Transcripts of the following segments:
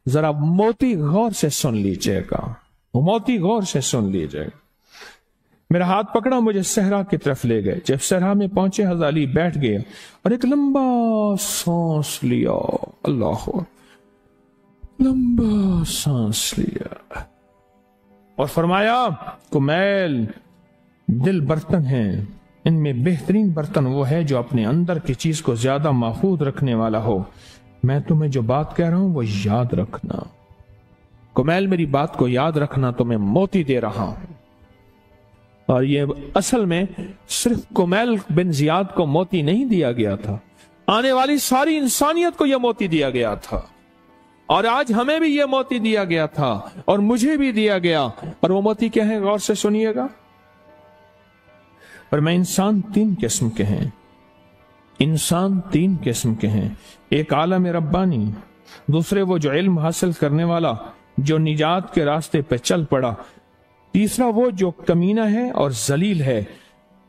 जरा मोती गौर से सुन लीजिएगा, मोती गौर से सुन लीजिएगा। मेरा हाथ पकड़ा, मुझे सहरा की तरफ ले गए। जब सहरा में पहुंचे हज़रत अली बैठ गए और एक लंबा सांस लिया, अल्लाह, लंबा सांस लिया और फरमाया, कुमैल, दिल बर्तन हैं, इनमें बेहतरीन बर्तन वो है जो अपने अंदर की चीज को ज्यादा महफूज रखने वाला हो। मैं तुम्हें जो बात कह रहा हूं वो याद रखना। कुमैल, मेरी बात को याद रखना, तुम्हें मोती दे रहा हूं। और ये असल में सिर्फ कुमैल बिन जियाद को मोती नहीं दिया गया था, आने वाली सारी इंसानियत को यह मोती दिया गया था। और आज हमें भी यह मोती दिया गया था और मुझे भी दिया गया। और वो मोती क्या है, गौर से सुनिएगा। और मैं, इंसान तीन किस्म के हैं, इंसान तीन किस्म के हैं। एक आलम रब्बानी, दूसरे वो जो इल्म हासिल करने वाला, जो निजात के रास्ते पे चल पड़ा, तीसरा वो जो कमीना है और जलील है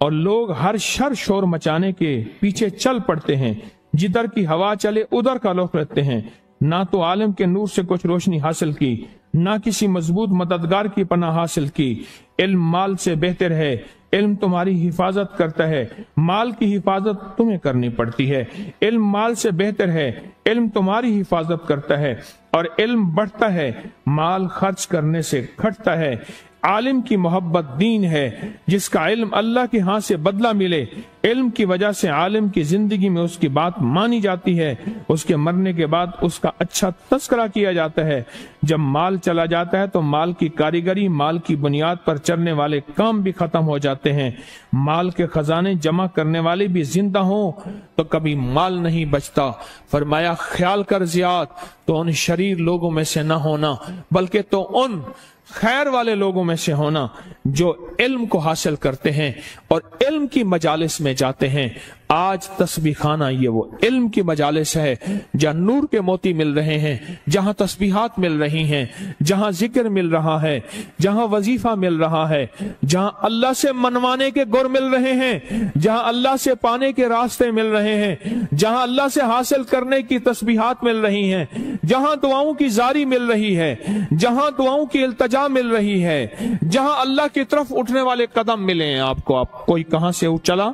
और लोग हर शर शोर मचाने के पीछे चल पड़ते हैं, जिधर की हवा चले उधर का रुख रखते हैं। ना तो आलम के नूर से कुछ रोशनी हासिल की, ना किसी मजबूत मददगार की पनाह हासिल की। इल्म माल से बेहतर है, इल्म तुम्हारी हिफाजत करता है, माल की हिफाजत तुम्हें करनी पड़ती है। इल्म माल से बेहतर है, इल्म तुम्हारी हिफाजत करता है और इल्म बढ़ता है, माल खर्च करने से घटता है। आलिम की मोहब्बत दीन है, जिसका इल्म अल्लाह के हाथ से बदला मिले। इल्म की वजह से आलिम की जिंदगी में उसकी बात मानी जाती है, उसके मरने के बाद उसका अच्छा तस्करा किया जाता है। जब माल चला जाता है तो माल की कारीगरी, माल की बुनियाद पर चलने वाले काम भी खत्म हो जाते हैं। माल के खजाने जमा करने वाले भी जिंदा हों तो कभी माल नहीं बचता। फरमाया, ख्याल कर जियाद, तो उन शरीर लोगों में से न होना, बल्कि तो उन खैर वाले लोगों में से होना जो इल्म को हासिल करते हैं और इल्म की मजालिस में जाते हैं। आज तस्बीह खाना ये वो इल्म की मजालिस है जहां नूर के मोती मिल रहे हैं, जहां तस्बीहात मिल रही हैं, जहां जिक्र मिल रहा है, जहां वजीफा मिल रहा है, जहां अल्लाह से मनवाने के गुर मिल रहे हैं, जहां अल्लाह से पाने के रास्ते मिल रहे हैं, जहां अल्लाह से हासिल करने की तस्बीहात मिल रही हैं, जहां दुआओं की जारी मिल रही है, जहां दुआओं की इल्तजा मिल रही है, जहां अल्लाह की तरफ उठने वाले कदम मिले हैं आपको। आप कोई कहां से चला,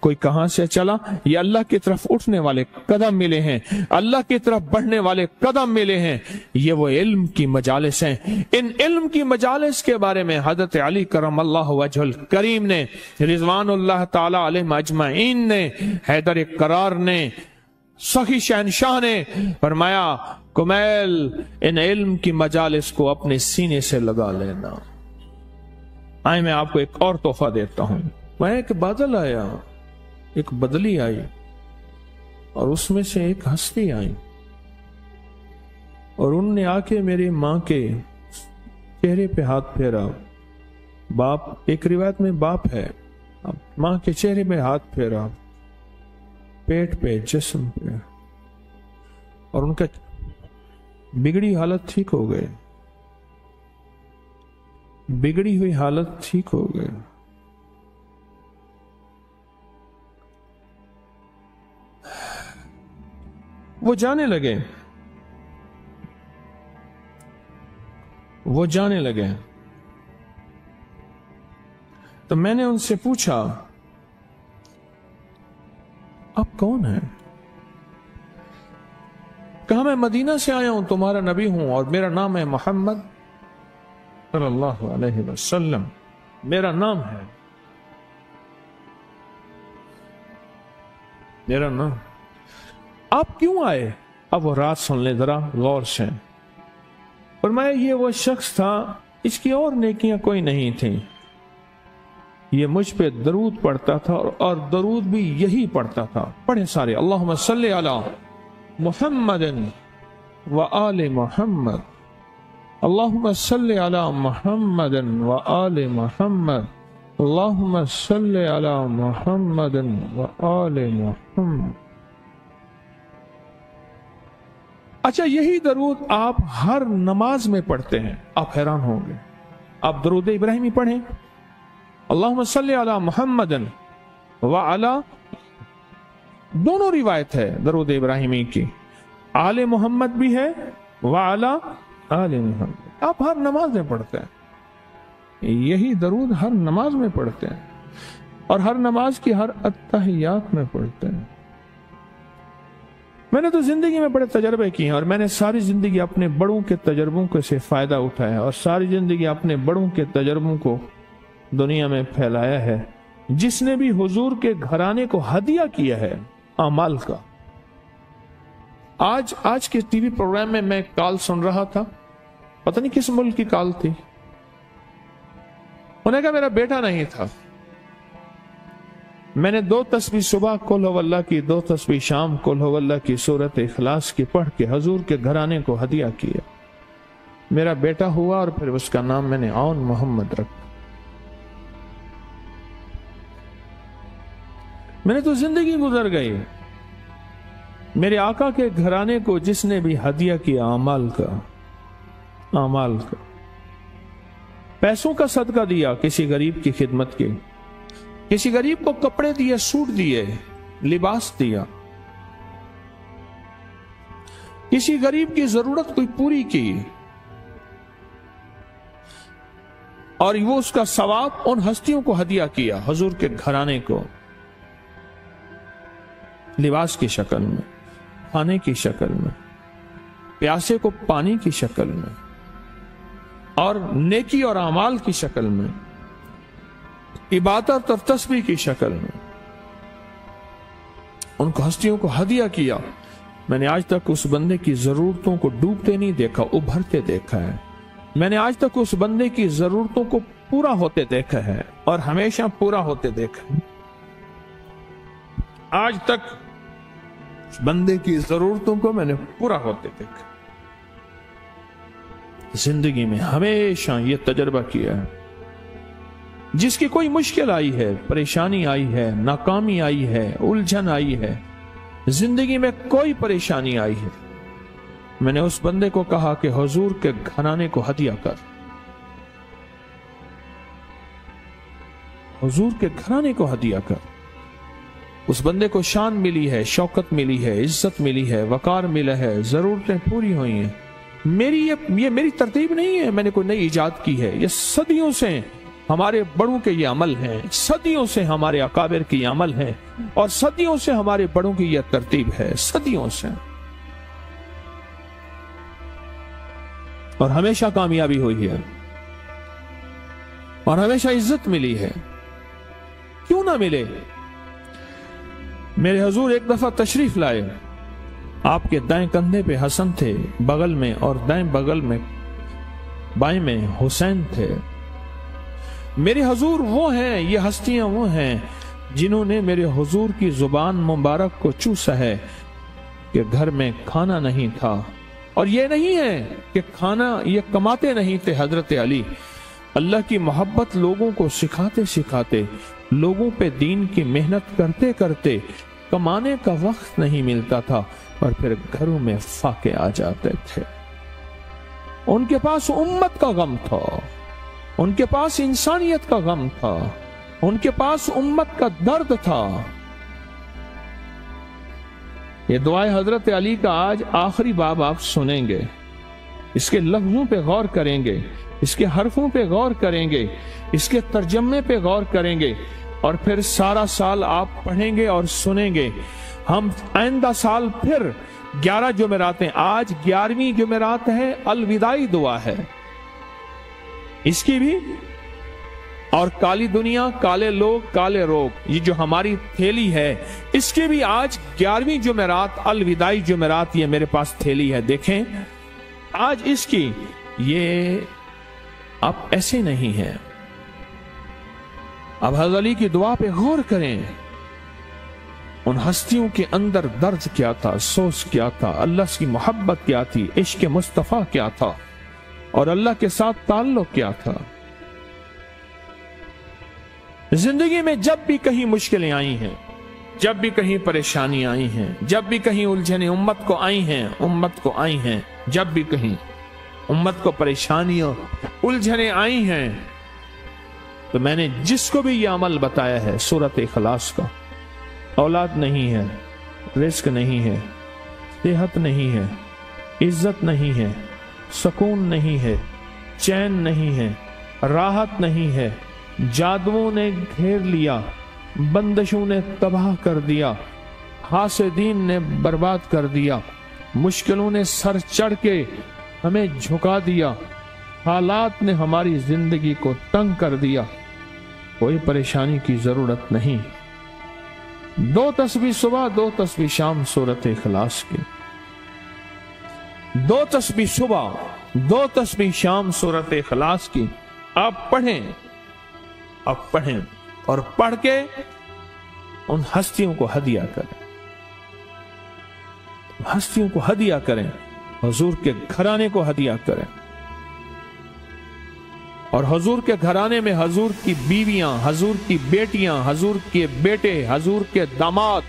कोई कहां से चला, ये अल्लाह की तरफ उठने वाले कदम मिले हैं, अल्लाह की तरफ बढ़ने वाले कदम मिले हैं। ये वो इल्म की मजालिस हैं। इन इल्म की मजालिस के बारे में हजरत अली करमल्लाहु वजहुल करीम ने, रिजवानुल्लाह ताला अलैहिम अजमईन ने, हैदर करार ने, सखी शहनशाह ने फरमाया, कुमैल, इन इल्म की मजालिस को अपने सीने से लगा लेना। आए, मैं आपको एक और तोहफा देता हूं। वह एक बादल आया, एक बदली आई और उसमें से एक हस्ती आई और उनने आके मेरी मां के चेहरे पे हाथ फेरा। बाप, एक रिवायत में बाप है, अब मां के चेहरे पे हाथ फेरा, पेट पे, जिस्म पे, और उनका बिगड़ी हालत ठीक हो गई, बिगड़ी हुई हालत ठीक हो गई। वो जाने लगे, वो जाने लगे। तो मैंने उनसे पूछा, आप कौन हैं? कहा, मैं मदीना से आया हूं, तुम्हारा नबी हूं और मेरा नाम है मोहम्मद सल्लल्लाहु अलैहि वसल्लम, मेरा नाम है, मेरा नाम। आप क्यों आए? अब वो रात सुन ले जरा गौर से। और मैं, ये वो शख्स था, इसकी और नेकियां कोई नहीं थी, ये मुझ पे दरूद पढ़ता था और दरूद भी यही पढ़ता था। पढ़े सारे, अल्लाहुम्मा सल्ली अला मुहम्मदिन व आले मुहम्मद, अल्लाहुम्मा सल्ली अला मुहम्मदिन व आले मुहम्मद, अल्लाहुम्मा सल्ली अला मुहम्मदिन व आले मुहम्मद। अच्छा, यही दरूद आप हर नमाज में पढ़ते हैं। आप हैरान होंगे। आप दरूद इब्राहिमी पढ़ें, अल्लाहुम्मा सल्ली अला मुहम्मदिन व अला, दोनों रिवायत है दरूद इब्राहिमी की, आले मोहम्मद भी है, وعلی آل محمد۔ آپ ہر نماز میں پڑھتے ہیں، یہی درود ہر نماز میں پڑھتے ہیں اور ہر نماز کی ہر اتحیات میں پڑھتے ہیں۔ میں نے تو زندگی میں بڑے تجربے کیے ہیں اور میں نے ساری زندگی اپنے بڑوں کے تجربوں کو سے فائدہ اٹھایا اور ساری زندگی اپنے بڑوں کے تجربوں کو دنیا میں پھیلایا ہے۔ جس نے بھی حضور کے گھرانے کو ہدیہ کیا ہے اعمال کا، آج کے ٹی وی پروگرام میں میں کال سن رہا تھا، پتہ نہیں کس ملک کی کال تھی، انہوں نے کہا میرا بیٹا نہیں تھا، میں نے 2 تسبیح صبح قل هو اللہ کی، 2 تسبیح شام قل هو اللہ کی سورت اخلاص کی پڑھ کے حضور کے گھرانے کو ہدیہ کیا، میرا بیٹا ہوا اور پھر اس کا نام میں نے عون محمد رکھا۔ میں نے تو زندگی گزر گئی، میرے آقا کے گھرانے کو جس نے بھی ہدیہ کیا اعمال کا، پیسوں کا صدقہ دیا، کسی غریب کی خدمت کی، کسی غریب کو کپڑے دیے، سوٹ دیے، لباس دیا، کسی غریب کی ضرورت کوئی پوری کی، اور وہ اس کا ثواب ان ہستیوں کو ہدیہ کیا، حضور کے گھرانے کو، لباس کی شکل میں، کھانے کی شکل میں، پیاسے کو پانی کی شکل میں، اور نیکی اور اعمال کی شکل میں، عبادت اور تسبیح کی شکل میں ان کو ہستیوں کو ہدیہ کیا۔ میں نے آج تک اس بندے کی ضرورتوں کو ڈوبتے نہیں دیکھا، ابھرتے دیکھا ہے۔ میں نے آج تک اس بندے کی ضرورتوں کو پورا ہوتے دیکھا ہے اور ہمیشہ پورا ہوتے دیکھا ہے۔ آج تک اس بندے کی ضرورتوں کو میں نے پورا ہوتے دیکھا، زندگی میں ہمیشہ یہ تجربہ کیا ہے۔ جس کی کوئی مشکل آئی ہے، پریشانی آئی ہے، ناکامی آئی ہے، الجھن آئی ہے، زندگی میں کوئی پریشانی آئی ہے، میں نے اس بندے کو کہا کہ حضور کے گھرانے کو ہدیہ کر، حضور کے گھرانے کو ہدیہ کر۔ اس بندے کو شان ملی ہے، شوکت ملی ہے، عزت ملی ہے، وقار ملا ہے، ضرورتیں پوری ہوئی ہیں۔ یہ میری ترتیب نہیں ہے، میں نے کوئی نئی ایجاد کی ہے، یہ صدیوں سے ہمارے بڑوں کے یہ عمل ہیں، صدیوں سے ہمارے اکابر کی یہ عمل ہیں، اور صدیوں سے ہمارے بڑوں کی یہ ترتیب ہے، صدیوں سے، اور ہمیشہ کامیابی ہوئی ہے اور ہمیشہ عزت ملی ہے۔ کیوں نہ ملے؟ میرے حضور ایک دفعہ تشریف لائے، آپ کے دائیں کندھے پہ حسن تھے، بغل میں، اور دائیں بغل میں بائیں میں حسین تھے۔ میرے حضور وہ ہیں، یہ ہستیاں وہ ہیں جنہوں نے میرے حضور کی زبان مبارک کو چوسا ہے کہ گھر میں کھانا نہیں تھا، اور یہ نہیں ہے کہ کھانا یہ کماتے نہیں تھے۔ حضرت علی اللہ کی محبت لوگوں کو سکھاتے سکھاتے، لوگوں پہ دین کی محنت کرتے کرتے کمانے کا وقت نہیں ملتا تھا، اور پھر گھروں میں فاقے آ جاتے تھے۔ ان کے پاس امت کا غم تھا، ان کے پاس انسانیت کا غم تھا، ان کے پاس امت کا درد تھا۔ یہ دعائے حضرت علی کا آج آخری باب آپ سنیں گے، اس کے لفظوں پہ غور کریں گے، اس کے حرفوں پہ غور کریں گے، اس کے ترجمے پہ غور کریں گے، اور پھر سارا سال آپ پڑھیں گے اور سنیں گے۔ ہم آئندہ سال پھر 11 جمعراتیں، آج 11ویں جمعرات ہے، الوداعی دعا ہے اس کی بھی، اور کالی دنیا، کالے لوگ، کالے روگ، یہ جو ہماری تھیلی ہے، اس کی بھی آج 11ویں جمعرات، الوداعی جمعرات، یہ میرے پاس تھیلی ہے، دیکھیں آج اس کی، یہ اب ایسے نہیں ہے۔ اب حضرت علی کی دعا پہ غور کریں، ان ہستیوں کے اندر درد کیا تھا، سوز کیا تھا، اللہ کی محبت کیا تھی، عشق مصطفیٰ کیا تھا، اور اللہ کے ساتھ تعلق کیا تھا۔ زندگی میں جب بھی کہیں مشکلیں آئی ہیں، جب بھی کہیں پریشانی آئی ہیں، جب بھی کہیں الجھنیں امت کو آئی ہیں، جب بھی کہیں امت کو پریشانیاں الجھنیں آئی ہیں، تو میں نے جس کو بھی یہ عمل بتایا ہے سورت اخلاص کا، اولاد نہیں ہے، رزق نہیں ہے، صحت نہیں ہے، इज्जत नहीं है, सुकून नहीं है, चैन नहीं है, राहत नहीं है। जादुओं ने घेर लिया, बंदिशों ने तबाह कर दिया, हासिदीन ने बर्बाद कर दिया, मुश्किलों ने सर चढ़ के हमें झुका दिया, हालात ने हमारी जिंदगी को तंग कर दिया। कोई परेशानी की जरूरत नहीं। 2 तस्बीह सुबह 2 तस्बीह शाम सूरत इखलास की। 2 तस्बीह सुबह 2 तस्बीह शाम सूरत इखलास की आप पढ़ें, आप पढ़ें और पढ़ के उन हस्तियों को हदिया करें, हस्तियों को हदिया करें, हुजूर के घराने को हदिया करें। और हुजूर के घराने में हुजूर की बीवियां, हुजूर की बेटियां, हुजूर के बेटे, हुजूर के दामाद,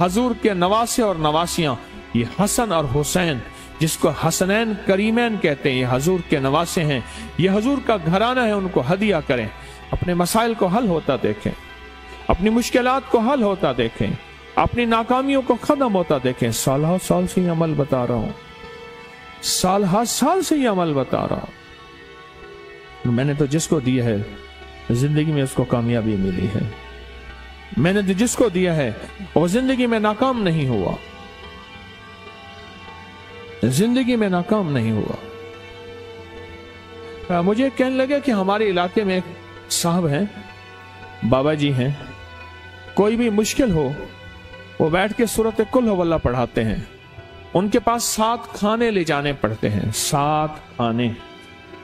हुजूर के नवासे और नवासियां, ये हसन और हुसैन जिसको हसनैन करीमैन कहते हैं, ये हुजूर के नवासे हैं, ये हुजूर का घराना है, उनको हदिया करें। अपने मसाइल को हल होता देखें, अपनी मुश्किलात को हल होता देखें, अपनी नाकामियों को खत्म होता देखें। साल साल से ये अमल बता रहा हूं, साल से ये अमल बता रहा हूं। मैंने तो जिसको दिया है जिंदगी में उसको कामयाबी मिली है। मैंने तो जिसको दिया है वो जिंदगी में नाकाम नहीं हुआ, जिंदगी में नाकाम नहीं हुआ। मुझे कहने लगे कि हमारे इलाके में एक साहब हैं, बाबा जी हैं, कोई भी मुश्किल हो वो बैठ के सूरत कुल हुवल्लाह पढ़ाते हैं। उनके पास 7 खाने ले जाने पड़ते हैं, 7 खाने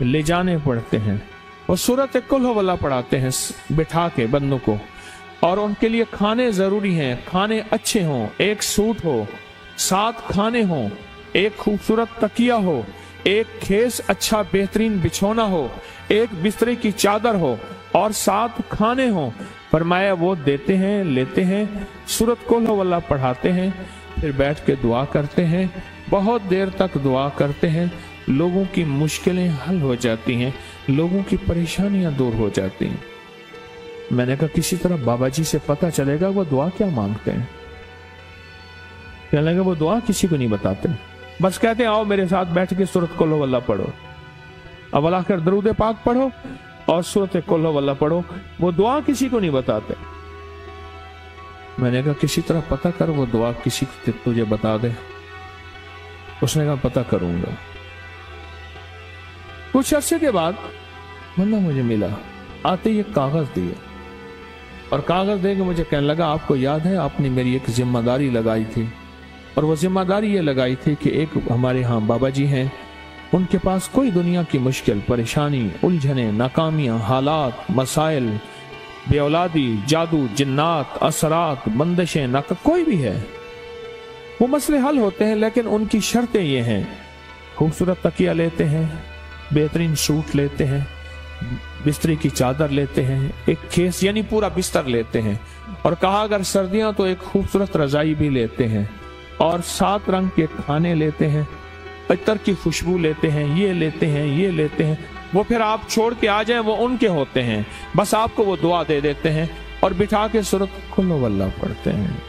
ले जाने पड़ते हैं। वो सूरत कुल हुवल्लाह पढ़ाते हैं बिठा के बंदों को, और उनके लिए खाने जरूरी हैं। खाने अच्छे हों, एक सूट हो, 7 खाने हों, एक खूबसूरत तकिया हो, एक खेस अच्छा बेहतरीन बिछौना हो, एक बिस्तरे की चादर हो और 7 खाने हों। फरमाया वो देते हैं, लेते हैं, सूरत कुल हुवल्लाह पढ़ाते हैं, फिर बैठ के दुआ करते हैं, बहुत देर तक दुआ करते हैं। लोगों की मुश्किलें हल हो जाती हैं, लोगों की परेशानियां दूर हो जाती हैं। मैंने कहा किसी तरह बाबा जी से पता चलेगा वो दुआ क्या मांगते हैं। कहने लगा वो दुआ किसी को नहीं बताते, बस कहते हैं आओ मेरे साथ बैठ के सूरत कुल हुवल्लाह पढ़ो, अव्वल आखिर दरूद पाक पढ़ो और सूरत कुल हुवल्लाह पढ़ो। वो दुआ किसी को नहीं बताते। मैंने कहा किसी तरह पता कर वो दुआ किसी को तुझे बता दे। उसने कहा पता करूंगा। कुछ अरसे के बाद बंदा मुझे मिला, आते ही एक कागज दिया और कागज दे के मुझे कहने लगा आपको याद है आपने मेरी एक जिम्मेदारी लगाई थी, और वो जिम्मेदारी ये लगाई थी कि एक हमारे यहाँ बाबा जी हैं, उनके पास कोई दुनिया की मुश्किल, परेशानी, उलझने, नाकामियां, हालात, मसाइल, बेऔलादी, जादू, जिन्नात, असरात, बंदिशें, नाका कोई भी है, वो मसले हल होते हैं। लेकिन उनकी शर्तें ये हैं, खूबसूरत तकिया लेते हैं, बेहतरीन सूट लेते हैं, बिस्तरे की चादर लेते हैं, एक खेस यानी पूरा बिस्तर लेते हैं, और कहा अगर सर्दियां तो एक खूबसूरत रजाई भी लेते हैं, और 7 रंग के खाने लेते हैं, इत्र की खुशबू लेते हैं, ये लेते हैं, ये लेते हैं। वो फिर आप छोड़ के आ जाएं वो उनके होते हैं, बस आपको वो दुआ दे देते हैं और बिठा के सूरत कुल हुवल्लाह पढ़ते हैं।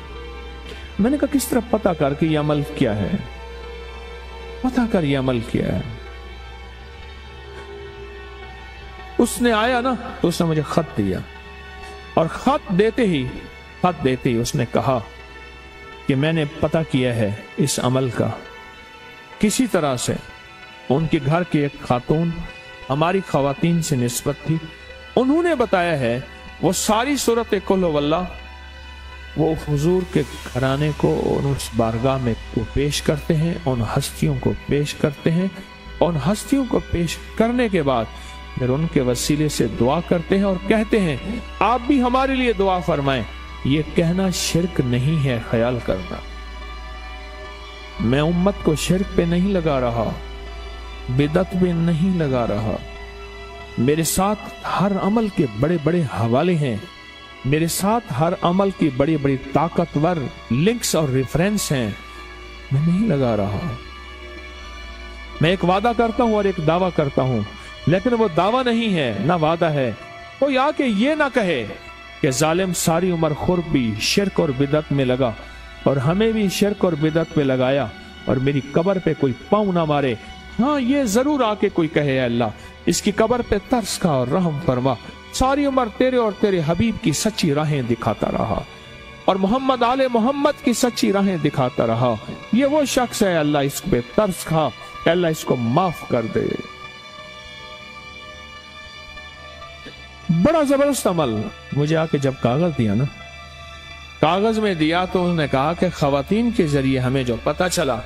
मैंने कहा किस तरह पता कर कि ये अमल क्या है, पता कर ये अमल क्या है। उसने आया ना तो उसने मुझे खत दिया, और खत देते ही उसने कहा कि मैंने पता किया है इस अमल का। किसी तरह से उनके घर की एक खातून हमारी खवातीन से निस्बत थी, उन्होंने बताया है वो सारी सूरत कुल हुवल्लाह वो हुजूर के घराने को और उस बारगाह में को पेश करते हैं, उन हस्तियों को पेश करते हैं, उन हस्तियों को पेश करने के बाद फिर उनके वसीले से दुआ करते हैं और कहते हैं आप भी हमारे लिए दुआ फरमाएं। ये कहना शिरक नहीं है, ख्याल करना। मैं उम्मत को शिरक पे नहीं लगा रहा, बिदअत पे नहीं लगा रहा। मेरे साथ हर अमल के बड़े बड़े हवाले हैं, मेरे साथ हर अमल की बड़ी बड़ी ताकतवर लिंक्स और रेफरेंस हैं। मैं नहीं लगा रहा। मैं एक वादा करता हूं और एक दावा करता हूं, लेकिन वो दावा नहीं है ना वादा है। कोई आके ये ना कहे कि जालिम सारी उम्र खुर भी शिरक और बिदअत में लगा और हमें भी शिरक और बिदअत में लगाया और मेरी कब्र पे कोई पाँव ना मारे। हाँ, ये जरूर आके कोई कहे अल्लाह इसकी कब्र पे तरस खा और रहम फरमा, सारी उम्र तेरे और तेरे हबीब की सच्ची राहें दिखाता रहा और मोहम्मद आले मोहम्मद की सच्ची राहें दिखाता रहा। ये वो शख्स है अल्लाह, इस पे तरस खा, अल्लाह इसको माफ कर दे। बड़ा जबरदस्त अमल। मुझे आके जब कागज दिया ना, कागज में दिया तो उन्होंने कहा कि खवातीन के जरिए हमें जो पता चला,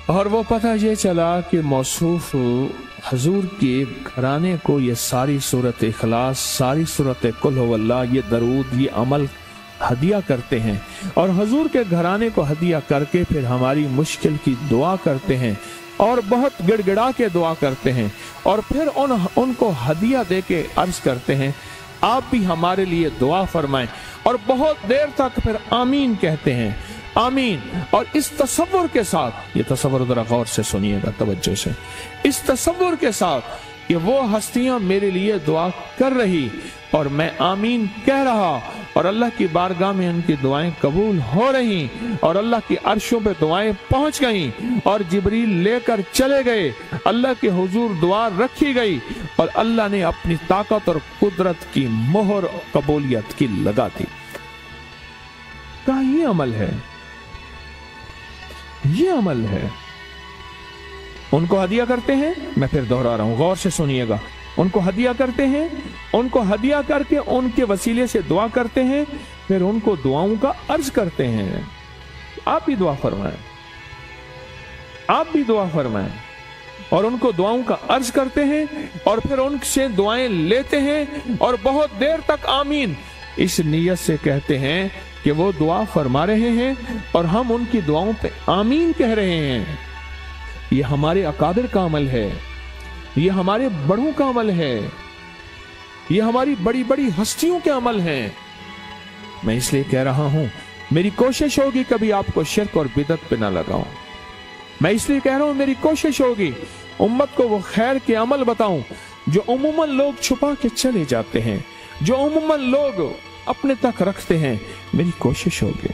और वो पता ये चला कि मौसूफ हजूर के घराने को ये सारी सूरत इखलास, सारी सूरत कुल हुवल्लाह, ये दरूद, ये अमल हदिया करते हैं और हजूर के घराने को हदिया करके फिर हमारी मुश्किल की दुआ करते हैं और बहुत गिड़गिड़ा के दुआ करते हैं और फिर उनको हदिया दे के अर्ज करते हैं आप भी हमारे लिए दुआ फरमाएं, और बहुत देर तक फिर आमीन कहते हैं, आमीन। और इस तसव्वुर के साथ, ये तसव्वुर जरा गौर से सुनिएगा तवज्जो से, इस तसव्वुर के साथ कि वो हस्तियां मेरे लिए दुआ कर रही और मैं आमीन कह रहा और अल्लाह की बारगाह में उनकी दुआएं कबूल हो रही और अल्लाह की अर्शों पे दुआएं पहुंच गईं और जिब्रील लेकर चले गए, अल्लाह के हुजूर दुआ रखी गई और अल्लाह ने अपनी ताकत और कुदरत की मोहर कबूलियत की लगा दी। क्या ये अमल है? ये अमल है। उनको हदिया करते हैं, मैं फिर दोहरा रहा हूं, गौर से सुनिएगा, उनको हदिया करते हैं, उनको हदिया करके उनके वसीले से दुआ करते हैं, फिर उनको दुआओं का अर्ज करते हैं। आप भी दुआ फरमाएं, आप भी दुआ फरमाएं और उनको दुआओं का अर्ज करते हैं और फिर उनसे दुआएं लेते हैं और बहुत देर तक आमीन इस नीयत से कहते हैं कि वो दुआ फरमा रहे हैं और हम उनकी दुआओं पे आमीन कह रहे हैं। ये हमारे अकादिर का अमल है, ये हमारे बड़ों का अमल है, ये हमारी बड़ी बड़ी हस्तियों के अमल हैं। मैं इसलिए कह रहा हूं, मेरी कोशिश होगी कभी आपको शिर्क और बिदत पे ना लगाऊं। मैं इसलिए कह रहा हूं, मेरी कोशिश होगी उम्मत को वो खैर के अमल बताऊं जो उम्मूमन लोग छुपा के चले जाते हैं, जो उम्मूमन लोग अपने तक रखते हैं। मेरी कोशिश होगी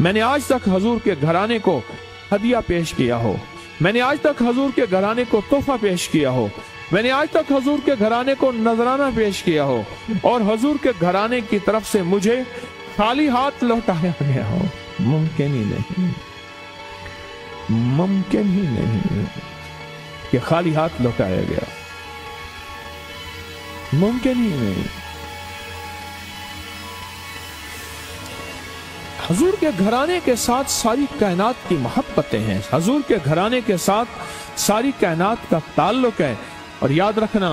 मैंने आज तक हजूर के घराने को हदिया पेश किया हो, मैंने आज तक हजूर के घराने को तोहफा पेश किया हो, मैंने आज तक हजूर के घराने को नजराना पेश किया हो और हजूर के घराने की तरफ से मुझे खाली हाथ लौटाया गया हो। मुमकिन ही नहीं, मुमकिन ही नहीं कि खाली हाथ लौटाया गया, मुमकिन ही नहीं। हजूर के घराने के साथ सारी कायनात की मोहब्बतें हैं, हजूर के घराने के साथ सारी कायनात का ताल्लुक है। और याद रखना,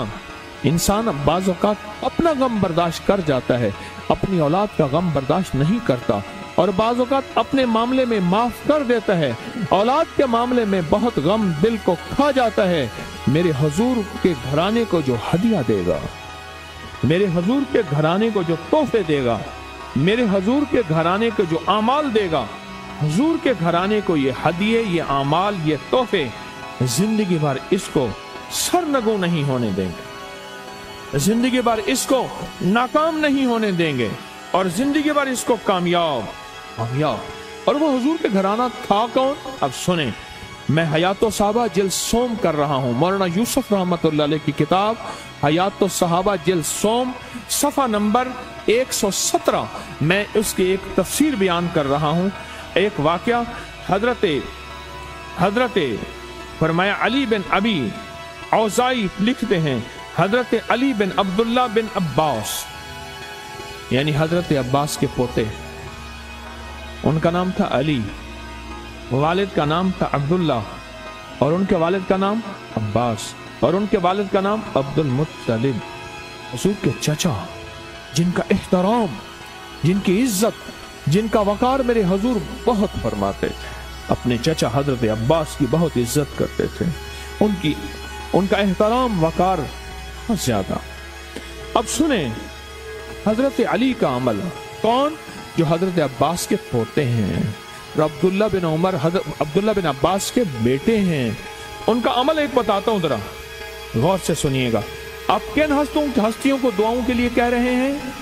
इंसान बाज़ औक़ात अपना गम बर्दाश्त कर जाता है, अपनी औलाद का गम बर्दाश्त नहीं करता, और बाज़ औक़ात अपने मामले में माफ कर देता है, औलाद के मामले में बहुत गम दिल को खा जाता है। मेरे हजूर के घराने को जो हदिया देगा, मेरे हजूर के घराने को जो तोहफे देगा, मेरे हजूर के घराने को जो आमाल देगा, हजूर के घराने को ये हदिये, ये आमाल, ये तोहफे जिंदगी भर इसको सरनगू नहीं होने देंगे, जिंदगी भर इसको नाकाम नहीं होने देंगे और जिंदगी भर इसको कामयाब कामयाब। और वो हजूर के घराना था कौन? अब सुने, मैं हयातो सहाबा जिल्द सोम कर रहा हूं, मौलाना यूसुफ रहमतुल्लाह अलैह की किताब हयातो सहाबा जिल्द सोम, सफा नंबर 117, मैं उसकी एक तफसीर बयान कर रहा हूं। एक वाकया, हजरत फरमाया अली बिन अबी औज़ाई लिखते हैं, हजरत अली बिन अब्दुल्ला बिन अब्बास, यानी हजरत अब्बास के पोते, उनका नाम था अली, वालिद का नाम था अब्दुल्ला और उनके वालिद का नाम अब्बास और उनके वालिद का नाम अब्दुल मुत्तलिब। हुजूर के चचा, जिनका एहतराम, जिनकी इज्जत, जिनका वकार मेरे हजूर बहुत फरमाते थे, अपने चचा हजरत अब्बास की बहुत इज्जत करते थे, उनका एहतराम वकार बहुत ज्यादा। अब सुने हजरत अली का अमल, कौन? जो हजरत अब्बास के पोते हैं, अब्दुल्ला बिन उमर अब्दुल्ला बिन अब्बास के बेटे हैं। उनका अमल एक बताता हूं, जरा गौर से सुनिएगा। आप किन हस्तियों को दुआओं के लिए कह रहे हैं?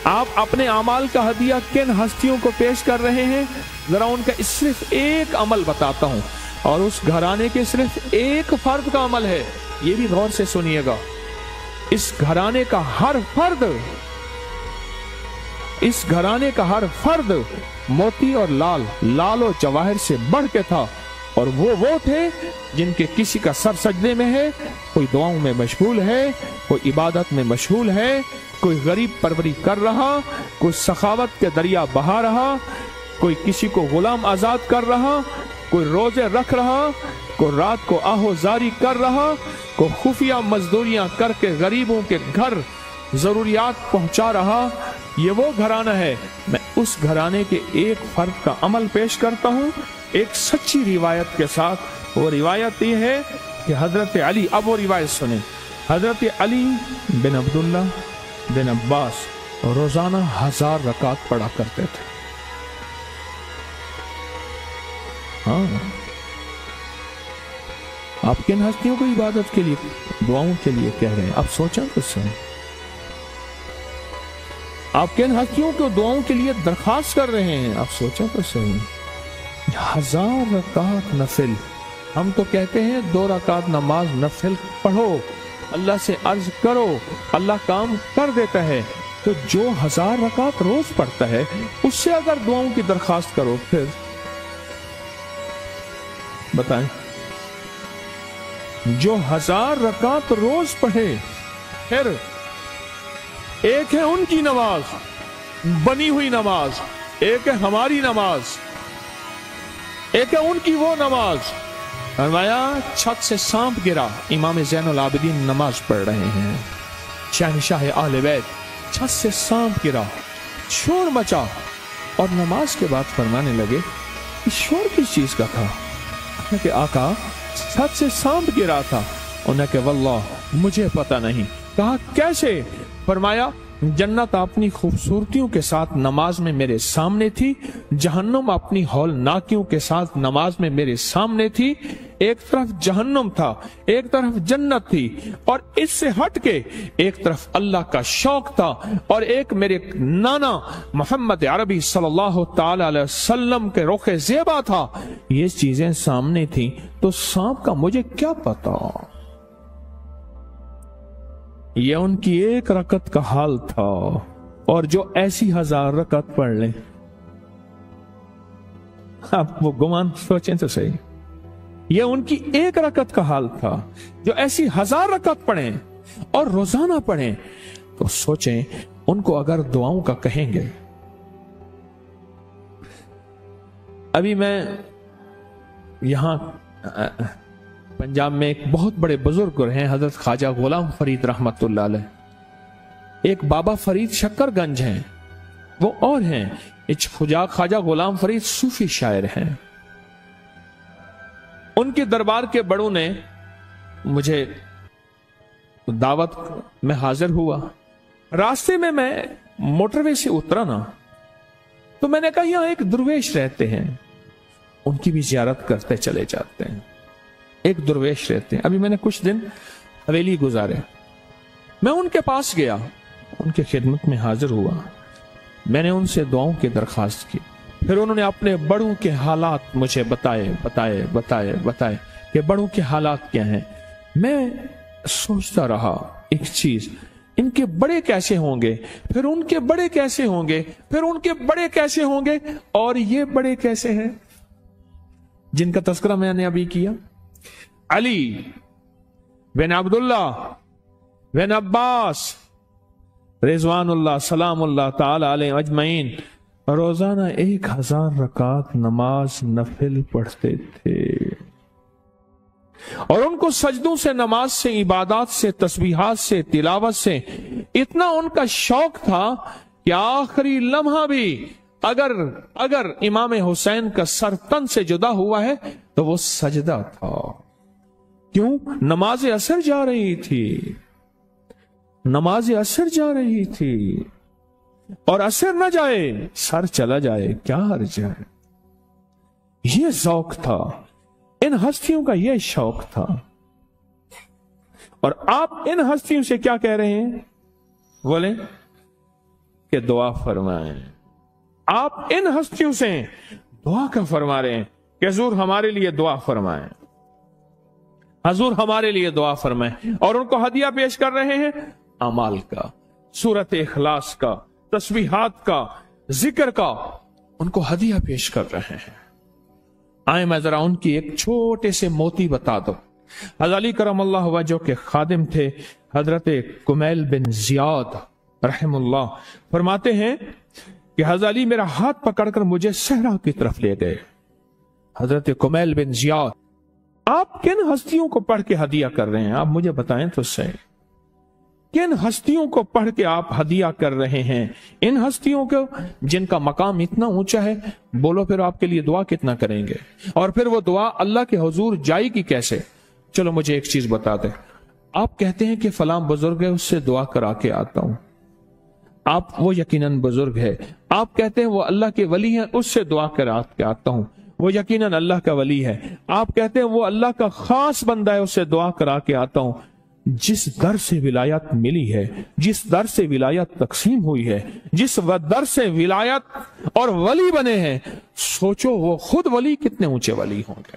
آپ اپنے اعمال کا ہدیہ کن ہستیوں کو پیش کر رہے ہیں؟ ذرا ان کا صرف ایک عمل بتاتا ہوں، اور اس گھرانے کے صرف ایک فرد کا عمل ہے. یہ بھی غور سے سنیے گا. اس گھرانے کا ہر فرد، اس گھرانے کا ہر فرد موتی اور لال و جواہر سے بڑھ کے تھا، اور وہ تھے جن کے کسی کا سر سجدے میں ہے، کوئی دعاؤں میں مشغول ہے، کوئی عبادت میں مشغول ہے، کوئی غریب پروری کر رہا، کوئی سخاوت کے دریا بہا رہا، کوئی کسی کو غلام آزاد کر رہا، کوئی روزے رکھ رہا، کوئی رات کو آہو زاری کر رہا، کوئی خفیہ مزدوریاں کر کے غریبوں کے گھر ضروریات پہنچا رہا. یہ وہ گھرانہ ہے. میں اس گھرانے کے ایک فرد کا عمل پیش کرتا ہوں ایک سچی روایت کے ساتھ. وہ روایت یہ ہے کہ حضرت علی، اب وہ روایت سنیں، حضرت علی بن عبداللہ بن عباس روزانہ 1000 رکعت پڑھا کرتے تھے. ہاں، آپ کن ہستیوں کو عبادت کے لیے، دعاؤں کے لیے کہہ رہے ہیں؟ آپ سوچا تو صحیح. آپ کن ہستیوں کو دعاؤں کے لیے درخواست کر رہے ہیں؟ آپ سوچا تو صحیح. 1000 رکعت نفل. ہم تو کہتے ہیں 2 رکعت نماز نفل پڑھو، اللہ سے عرض کرو، اللہ کام کر دیتا ہے. تو جو 1000 رکعت روز پڑھتا ہے اس سے اگر دعاؤں کی درخواست کرو، پھر بتائیں، جو 1000 رکعت روز پڑھے، پھر ایک ہے ان کی نماز، بنی ہوئی نماز، ایک ہے ہماری نماز، ایک ہے ان کی وہ نماز. فرمایا چھت سے سانپ گرا، امام زین العابدین نماز پڑھ رہے ہیں، شہنشاہ اہل بیت، چھت سے سانپ گرا، شور مچا، اور نماز کے بعد فرمانے لگے اس شور کس چیز کا تھا؟ کہ آقا چھت سے سانپ گرا تھا. انہیں کہ واللہ مجھے پتہ نہیں. کہا کیسے؟ فرمایا جنت اپنی خوبصورتیوں کے ساتھ نماز میں میرے سامنے تھی، جہنم اپنی ہولناکیوں کے ساتھ نماز میں میرے سامنے تھی. ایک طرف جہنم تھا، ایک طرف جنت تھی، اور اس سے ہٹ کے ایک طرف اللہ کا شوق تھا، اور ایک میرے نانا محمد عربی صلی اللہ تعالی علیہ وسلم کے رخ زیبا تھا. یہ چیزیں سامنے تھیں تو سانپ کا مجھے کیا پتا. یہ ان کی ایک رکعت کا حال تھا. اور جو ایسی 1000 رکعت پڑھ لیں، آپ وہ گمان سوچیں تو صحیح، یہ ان کی ایک رکعت کا حال تھا. جو ایسی 1000 رکعت پڑھیں اور روزانہ پڑھیں، تو سوچیں ان کو اگر دعاؤں کا کہیں گے. ابھی میں یہاں پنجاب میں ایک بہت بڑے بزرگ رہے ہیں، حضرت خواجہ غلام فرید رحمت اللہ علیہ. ایک بابا فرید شکر گنج ہیں، وہ اور ہیں خواجہ غلام فرید صوفی شاعر ہیں. ان کے دربار کے بڑوں نے مجھے دعوت میں حاضر ہوا. راستے میں موٹر وے سے اترا نا، تو میں نے کہا یہاں ایک درویش رہتے ہیں، ان کی بھی زیارت کرتے چلے جاتے ہیں. ایک درویش رہتے ہیں. ابھی میں نے کچھ دن حویلی گزارے. میں ان کے پاس گیا، ان کے خدمت میں حاضر ہوا. میں نے ان سے دعاؤں کی درخواست کی. پھر انہوں نے اپنے بڑوں کے حالات مجھے بتائے کہ بڑوں کے حالات کیا ہیں. میں سوچتا رہا ایک چیز، ان کے بڑے کیسے ہوں گے، پھر ان کے بڑے کیسے ہوں گے، پھر ان کے بڑے کیسے ہوں گے، اور یہ بڑے کیسے ہیں جن کا تذکرہ میں نے ابھی کیا. علی بن عبداللہ بن عباس رضوان اللہ سلام اللہ تعالی علیہ اجمعین روزانہ 1000 رکعت نماز نفل پڑھتے تھے. اور ان کو سجدوں سے، نماز سے، عبادات سے، تسبیحات سے، تلاوت سے اتنا ان کا شوق تھا کہ آخری لمحہ بھی اگر امام حسین کا سر تن سے جدا ہوا ہے تو وہ سجدہ تھا. کیوں؟ نماز عصر جا رہی تھی، نماز عصر جا رہی تھی، اور عصر نہ جائے سر چلا جائے کیا حرج ہے. یہ ذوق تھا ان ہستیوں کا، یہ شوق تھا. اور آپ ان ہستیوں سے کیا کہہ رہے ہیں؟ بولیں کہ دعا فرمائیں. آپ ان ہستیوں سے دعا کا فرما رہے ہیں کہ حضور ہمارے لیے دعا فرمائیں، حضور ہمارے لیے دعا فرمائیں، اور ان کو ہدیہ پیش کر رہے ہیں اعمال کا، سورت اخلاص کا، تسبیحات کا، ذکر کا، ان کو ہدیہ پیش کر رہے ہیں. آئیں میں ذرا ان کی ایک چھوٹے سے موتی بتا دو. حضرت علی کرم اللہ وجہ کے خادم تھے حضرت کمیل بن زیاد رحم اللہ، فرماتے ہیں کہ حضرت علی میرا ہاتھ پکڑ کر مجھے صحرا کی طرف لے گئے. حضرت کمیل بن زیاد، آپ کن ہستیوں کو پڑھ کے ہدیہ کر رہے ہیں؟ آپ مجھے بتائیں تو صحیح، کن ہستیوں کو پڑھ کے آپ ہدیہ کر رہے ہیں؟ ان ہستیوں کو جن کا مقام اتنا اونچا ہے، بولو پھر آپ کے لیے دعا کتنا کریں گے؟ اور پھر وہ دعا اللہ کے حضور جائے گی کیسے؟ چلو مجھے ایک چیز بتا دیں. آپ کہتے ہیں کہ فلاں بزرگ ہے، اس سے دعا کرا کے آتا ہوں، آپ وہ یقیناً بزرگ ہے. آپ کہتے ہیں وہ اللہ کے ولی ہیں، اس سے دعا کرا کے آتا ہوں، وہ یقیناً اللہ کا ولی ہے. آپ کہتے ہیں وہ اللہ کا خاص بندہ ہے، اس سے دعا کرا کے آتا ہوں. جس در سے ولایت ملی ہے، جس در سے ولایت تقسیم ہوئی ہے، جس در سے ولایت اور ولی بنے ہیں، سوچو وہ خود ولی کتنے اونچے ولی ہوں گے.